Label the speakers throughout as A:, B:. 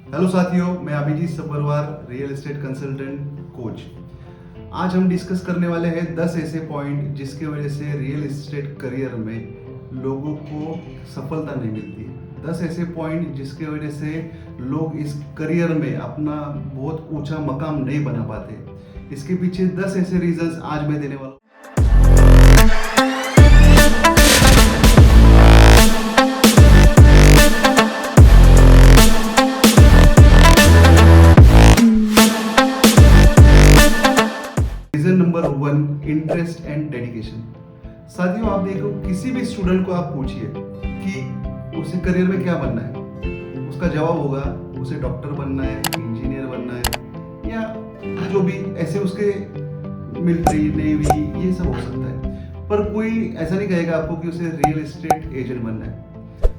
A: Hello साथियों, मैं Abhijeet Sabbarwal, real estate consultant coach. आज हम डिस्कस करने वाले हैं 10 ऐसे पॉइंट जिसके वजह से रियल एस्टेट करियर में लोगों को सफलता नहीं मिलती है। 10 ऐसे पॉइंट जिसके वजह से लोग इस करियर में अपना बहुत ऊंचा मकाम नहीं बना पाते। इसके पीछे 10 ऐसे रीजंस आज मैं देने वाला हूं। Reason number 1, interest and dedication. साथियों, आप देखो, किसी भी स्टूडेंट को आप पूछिए कि उसे करियर में क्या बनना है, उसका जवाब होगा उसे डॉक्टर बनना है, इंजीनियर बनना है, या जो भी ऐसे उसके मिलिट्री, नेवी, ये सब हो सकता है। पर कोई ऐसा नहीं कहेगा आपको कि उसे रियल एस्टेट एजेंट बनना है।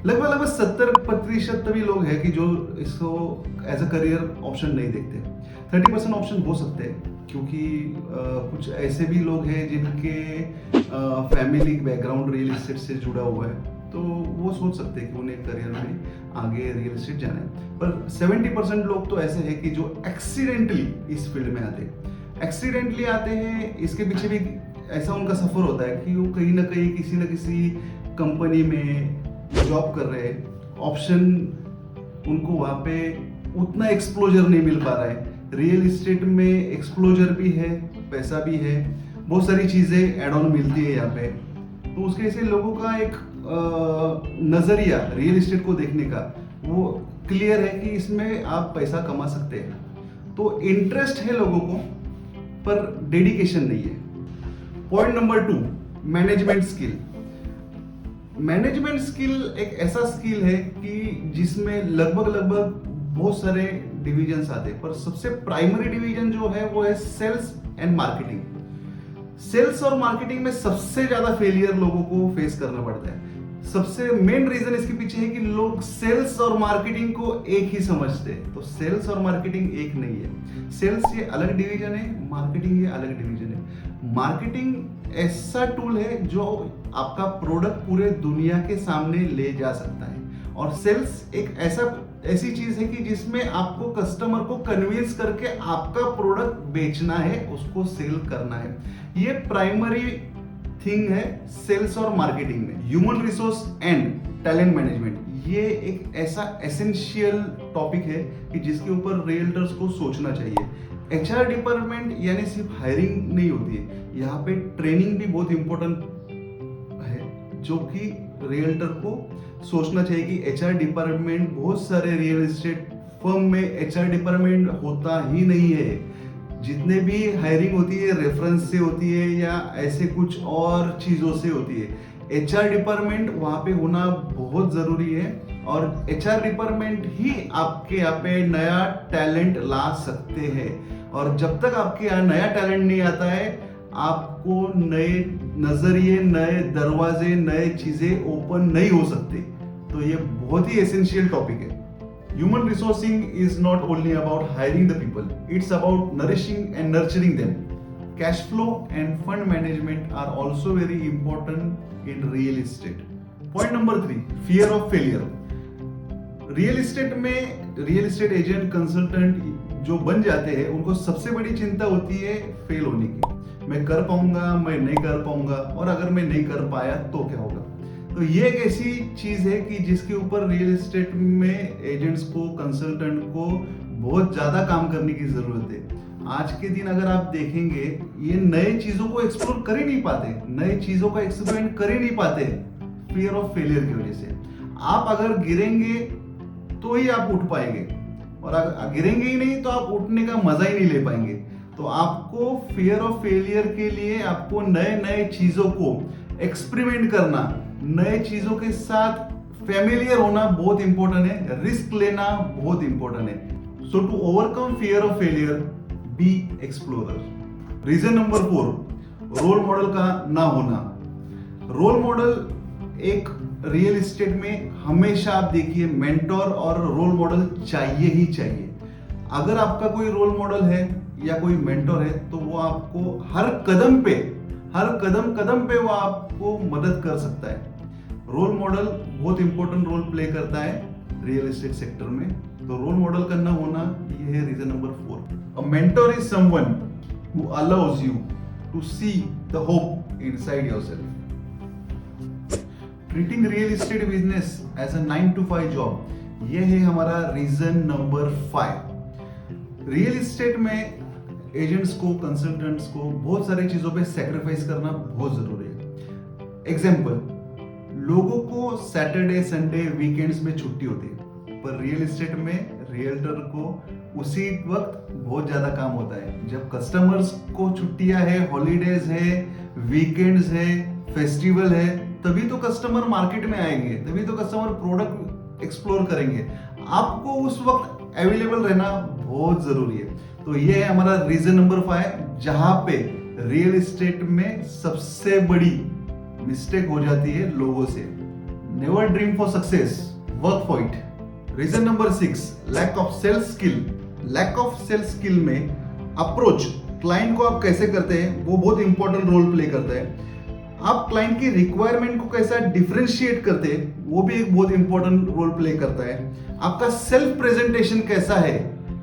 A: लगभग 70% तभी लोग हैं कि जो इसको एज अ करियर ऑप्शन नहीं देखते। 30% ऑप्शन हो सकते हैं, क्योंकि कुछ ऐसे भी लोग हैं जिनके फैमिली बैकग्राउंड रियल एस्टेट से जुड़ा हुआ है, तो वो सोच सकते हैं कि उन्हें करियर में आगे रियल एस्टेट जाना है। पर 70% लोग तो ऐसे हैं कि जो एक्सीडेंटली इस फील्ड में आते हैं। एक्सीडेंटली आते हैं, इसके पीछे भी ऐसा उनका सफर होता है कि वो कहीं ना कहीं किसी न किसी कंपनी में जॉब कर रहे हैं, ऑप्शन उनको वहाँ पे उतना एक्सप्लोजर नहीं मिल पा रहा है। रियल एस्टेट में एक्सप्लोजर भी है, पैसा भी है, बहुत सारी चीज़ें एड ऑन मिलती है यहाँ पे। तो उसके ऐसे लोगों का एक नज़रिया रियल एस्टेट को देखने का वो क्लियर है कि इसमें आप पैसा कमा सकते हैं। तो इंटरेस्ट है लोगों को, पर डेडिकेशन नहीं है। Point number 2, management skill. Management skill एक ऐसा स्किल है कि जिसमें लगभग बहुत सारे डिविजन्स आते हैं, पर सबसे प्राइमरी डिवीजन जो है वो है सेल्स एंड मार्केटिंग। सेल्स और मार्केटिंग में सबसे ज्यादा फेलियर लोगों को फेस करना पड़ता है। सबसे मेन रीजन इसके पीछे है कि लोग सेल्स और मार्केटिंग को एक ही समझते हैं। तो सेल्स और मार्केटिंग एक नहीं है। सेल्स ये अलग डिवीजन है, मार्केटिंग ये अलग डिवीजन है। मार्केटिंग ऐसा टूल है जो आपका प्रोडक्ट पूरे दुनिया के सामने ले जा सकता है, और सेल्स एक ऐसी चीज है कि जिसमें आपको कस्टमर को कन्विंस करके आपका प्रोडक्ट बेचना है, उसको सेल करना है। ये प्राइमरी थिंग है सेल्स और मार्केटिंग में। Human resource and talent management, ये एक ऐसा एसेंशियल टॉपिक है कि जिसके ऊपर रियल्टर्स को सोचना चाहिए। एचआर डिपार्टमेंट यानी सिर्फ हायरिंग नहीं होती है, यहाँ पे ट्रेनिंग भी बहुत इंपॉर्टेंट है, जो कि रियल्टर को सोचना चाहिए कि एचआर डिपार्टमेंट, बहुत सारे रियल एस्टेट फर्म में एचआर डिपार्टमेंट होता ही नहीं है। जितने भी हायरिंग होती है रेफरेंस से होती है या ऐसे कुछ और चीज़ों से होती है। एचआर डिपार्टमेंट वहाँ पे होना बहुत ज़रूरी है, और एचआर डिपार्टमेंट ही आपके यहाँ पे नया टैलेंट ला सकते हैं। और जब तक आपके यहाँ नया टैलेंट नहीं आता है, आपको नए नजरिए, नए दरवाजे, नए चीजें ओपन नहीं हो सकते। तो ये बहुत ही एसेंशियल टॉपिक है। Human resourcing is not only about hiring the people, it's about nourishing and nurturing them. Cash flow and fund management are also very important in real estate. Point number 3, fear of failure. Real estate में real estate agent, consultant जो बन जाते हैं, उनको सबसे बड़ी चिंता होती है फेल होने की। मैं कर पाऊंगा, मैं नहीं कर पाऊंगा, और अगर मैं नहीं कर पाया तो क्या होगा। तो ये एक ऐसी चीज है कि जिसके ऊपर रियल एस्टेट में एजेंट्स को, कंसल्टेंट को बहुत ज्यादा काम करने की जरूरत है। आज के दिन अगर आप देखेंगे, ये नए चीजों को एक्सप्लोर कर ही नहीं पाते, नए चीजों का एक्सपेरिमेंट कर ही नहीं पाते, फियर ऑफ फेलियर की वजह से। आप अगर गिरेंगे तो ही आप उठ पाएंगे, और अगर गिरेंगे ही नहीं तो आप उठने का मजा ही नहीं ले पाएंगे। तो आपको फियर ऑफ फेलियर के लिए आपको नए नए चीजों को एक्सपेरिमेंट करना, नए चीजों के साथ फैमिलियर होना बहुत इंपॉर्टेंट है, रिस्क लेना बहुत इंपॉर्टेंट है। So to overcome fear of failure, be explorer. Reason number 4, role model का ना होना। रोल मॉडल एक रियल एस्टेट में हमेशा आप देखिए, मेंटोर और रोल मॉडल चाहिए ही चाहिए। अगर आपका कोई रोल मॉडल है या कोई मेंटोर है, तो वो आपको हर कदम पे वो आपको मदद कर सकता है। रोल मॉडल बहुत इंपॉर्टेंट रोल प्ले करता है रियल एस्टेट सेक्टर में। तो रोल मॉडल करना होना ये है reason number 4। A mentor is someone who allows you to see the hope inside yourself. Treating real estate business as a 9 to 5 job, ये है हमारा रीजन नंबर 5। रियल एस्टेट में एजेंट्स को, कंसल्टेंट्स को बहुत सारी चीजों पे सैक्रिफाइस करना बहुत जरूरी है। एग्जाम्पल, लोगों को सैटरडे, संडे, वीकेंड्स में छुट्टी होती है, पर रियल एस्टेट में रियल्टर को उसी वक्त बहुत ज्यादा काम होता है। जब कस्टमर्स को छुट्टियां है, हॉलीडेज है, वीकेंड्स है, फेस्टिवल है, तभी तो कस्टमर मार्केट में आएंगे, तभी तो कस्टमर प्रोडक्ट एक्सप्लोर करेंगे। आपको उस वक्त अवेलेबल रहना बहुत जरूरी है। तो ये है हमारा रीजन नंबर 5, जहां पे रियल एस्टेट में सबसे बड़ी मिस्टेक हो जाती है लोगों से। Never dream for success, work for it. Reason number 6, lack of sales skill. Lack of sales skill में अप्रोच क्लाइंट को आप कैसे करते हैं वो बहुत इंपॉर्टेंट रोल प्ले करता है। आप क्लाइंट की रिक्वायरमेंट को कैसा डिफरेंशिएट करते हैं वो भी एक बहुत इंपॉर्टेंट रोल प्ले करता है। आपका सेल्फ प्रेजेंटेशन कैसा है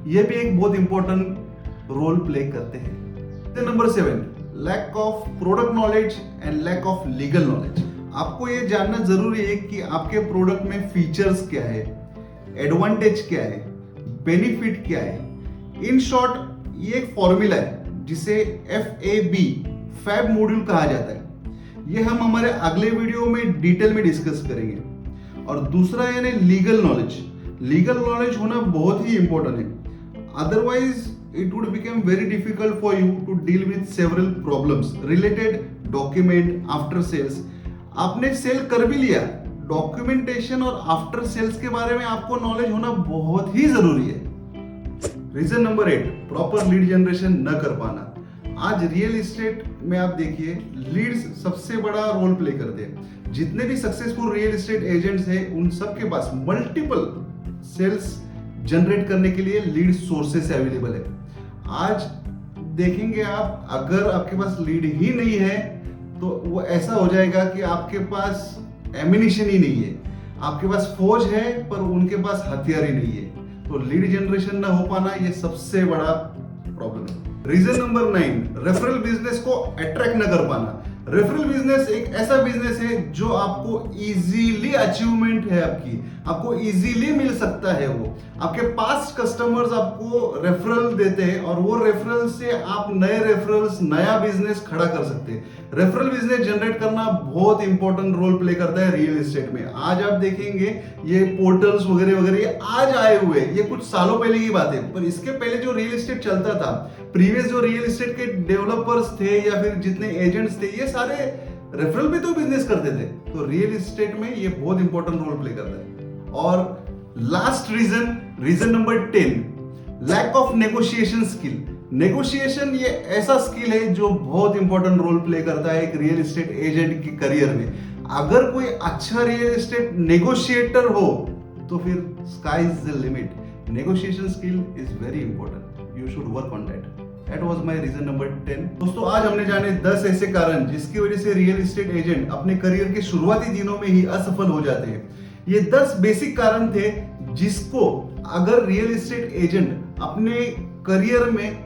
A: ये भी एक बहुत इंपॉर्टेंट रोल प्ले करते हैं। Number 7, lack of product knowledge and lack of legal knowledge. आपको ये जानना जरूरी है कि आपके प्रोडक्ट में फीचर्स क्या है, एडवांटेज क्या है, बेनिफिट क्या है। इन शॉर्ट, ये एक फॉर्मूला है जिसे FAB, फैब मॉड्यूल कहा जाता है। ये हम हमारे अगले वीडियो में डिटेल में डिस्कस करेंगे। और दूसरा यानी लीगल नॉलेज। लीगल नॉलेज होना बहुत ही इंपॉर्टेंट है, otherwise it would become very difficult for you to deal with several problems related document after sales। आपने सेल कर भी लिया, डॉक्यूमेंटेशन और आफ्टर सेल्स के बारे में आपको नॉलेज होना बहुत ही जरूरी है। Reason number 8, proper lead generation न कर पाना। आज रियल एस्टेट में आप देखिए, लीड्स सबसे बड़ा रोल प्ले करते हैं। जितने भी सक्सेसफुल रियल एस्टेट एजेंट्स हैं उन सबके पास मल्टीपल सेल्स जनरेट करने के लिए लीड सोर्सेस अवेलेबल है। आज देखेंगे आप, अगर आपके पास लीड ही नहीं है तो वो ऐसा हो जाएगा कि आपके पास एमिनिशन ही नहीं है। आपके पास फौज है पर उनके पास हथियार ही नहीं है। तो लीड जनरेशन ना हो पाना ये सबसे बड़ा प्रॉब्लम है। रीजन नंबर 9, रेफरल बिजनेस को अट्रैक्ट न कर पाना। रेफरल बिजनेस एक ऐसा बिजनेस है जो आपको इजीली अचीवमेंट है, आपको इजीली मिल सकता है। वो आपके पास्ट कस्टमर्स आपको रेफरल देते हैं और वो रेफरल से आप नए रेफरल्स, नया बिजनेस खड़ा कर सकते हैं। रेफरल बिजनेस जनरेट करना बहुत इंपॉर्टेंट रोल प्ले करता है रियल एस्टेट में। आज आप देखेंगे ये पोर्टल्स वगैरह वगैरह ये आज आए हुए, ये कुछ सालों पहले की बात है, पर इसके पहले जो रियल एस्टेट चलता था, प्रीवियस जो रियल एस्टेट के डेवलपर्स थे या फिर जितने एजेंट्स थे, ये सारे रेफरल पे तो बिजनेस करते थे। तो रियल एस्टेट में ये बहुत इंपॉर्टेंट रोल प्ले करता है। और last reason number 10, lack of negotiation skill. Negotiation ये ऐसा स्किल है जो बहुत इंपॉर्टेंट रोल प्ले करता है एक रियल एस्टेट एजेंट की करियर में। अगर कोई अच्छा रियल एस्टेट नेगोशिएटर हो तो फिर sky is the limit. Negotiation skill is very important, you should work on that. That was my reason number 10। दोस्तों, आज हमने जाने 10 ऐसे कारण जिसकी वजह से रियल एस्टेट एजेंट अपने करियर के शुरुआती दिनों में ही असफल हो जाते हैं। ये 10 बेसिक कारण थे जिसको अगर रियल एस्टेट एजेंट अपने करियर में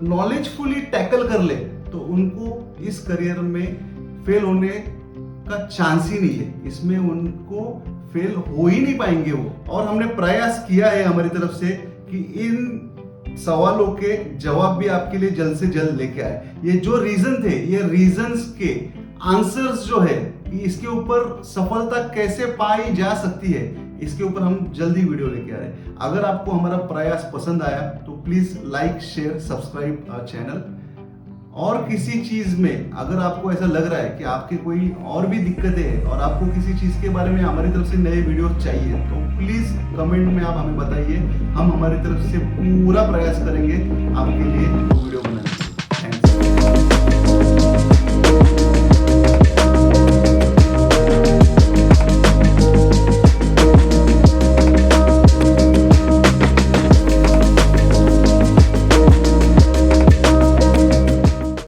A: नॉलेजफुली टैकल कर ले तो उनको इस करियर में फेल होने का चांस ही नहीं है। इसमें उनको फेल हो ही नहीं पाएंगे वो। और हमने प्रयास किया है हमारी तरफ से कि इन सवालों के जवाब भी आपके लिए जल्द से जल्द लेके आए। ये जो रीजन थे, ये रीजंस के आंसर्स जो है कि इसके ऊपर सफलता कैसे पाई जा सकती है, इसके ऊपर हम जल्दी वीडियो लेके आ रहे हैं। अगर आपको हमारा प्रयास पसंद आया तो please like, share, subscribe our channel. और किसी चीज में अगर आपको ऐसा लग रहा है कि आपके कोई और भी दिक्कतें हैं और आपको किसी चीज के बारे में हमारी तरफ से नए वीडियो चाहिए तो प्लीज कमेंट में आप हमें बताइए। हम हमारी तरफ से पूरा प्रयास करेंगे आपके लिए वीडियो बनाने